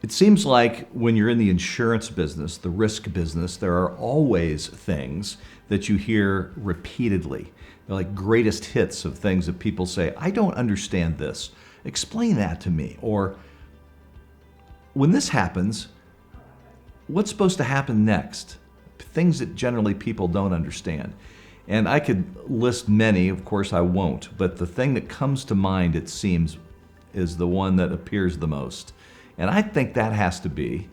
It seems like when you're in the insurance business, the risk business, there are always things that you hear repeatedly. They're like greatest hits of things that people say, I don't understand this. Explain that to me. Or when this happens, what's supposed to happen next? Things that generally people don't understand. And I could list many, of course I won't, but the thing that comes to mind, it seems, is the one that appears the most. And I think that has to be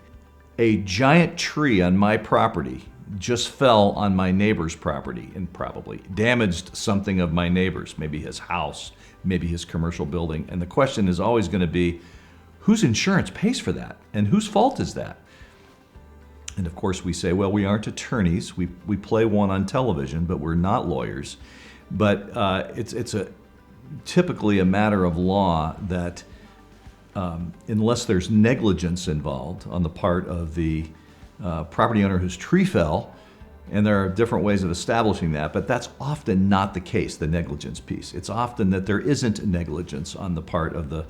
a giant tree on my property just fell on my neighbor's property and probably damaged something of my neighbor's, maybe his house, maybe his commercial building. And the question is always going to be, whose insurance pays for that? And whose fault is that? And of course we say, well, we aren't attorneys. We play one on television, but we're not lawyers. But it's typically a matter of law that unless there's negligence involved on the part of the property owner whose tree fell, and there are different ways of establishing that, but that's often not the case, the negligence piece. It's often that there isn't negligence on the part of the,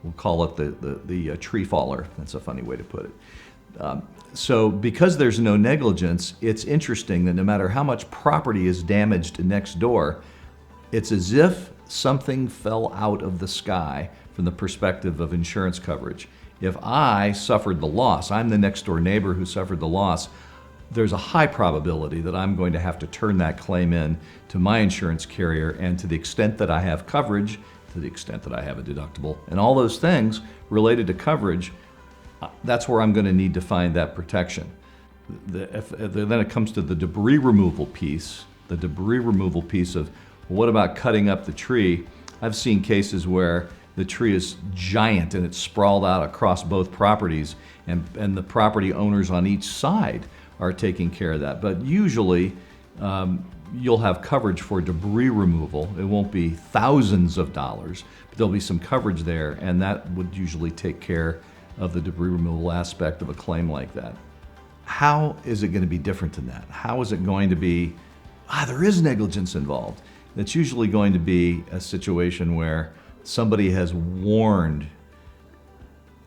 we'll call it the tree faller. That's a funny way to put it. So because there's no negligence, it's interesting that no matter how much property is damaged next door, it's as if something fell out of the sky from the perspective of insurance coverage. If I suffered the loss, I'm the next door neighbor who suffered the loss, there's a high probability that I'm going to have to turn that claim in to my insurance carrier, and to the extent that I have coverage, to the extent that I have a deductible, and all those things related to coverage, that's where I'm going to need to find that protection. Then it comes to the debris removal piece, of what about cutting up the tree? I've seen cases where the tree is giant and it's sprawled out across both properties, and the property owners on each side are taking care of that. But usually you'll have coverage for debris removal. It won't be thousands of dollars, but there'll be some coverage there, and that would usually take care of the debris removal aspect of a claim like that. How is it going to be different than that? How is it going to be, there is negligence involved? It's usually going to be a situation where somebody has warned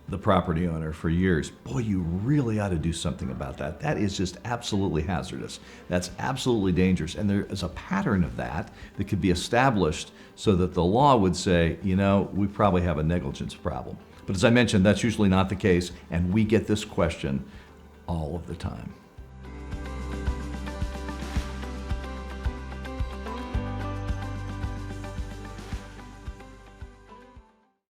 the property owner for years, boy, you really ought to do something about that. That is just absolutely hazardous. That's absolutely dangerous. And there is a pattern of that that could be established so that the law would say, we probably have a negligence problem. But as I mentioned, that's usually not the case, and we get this question all of the time.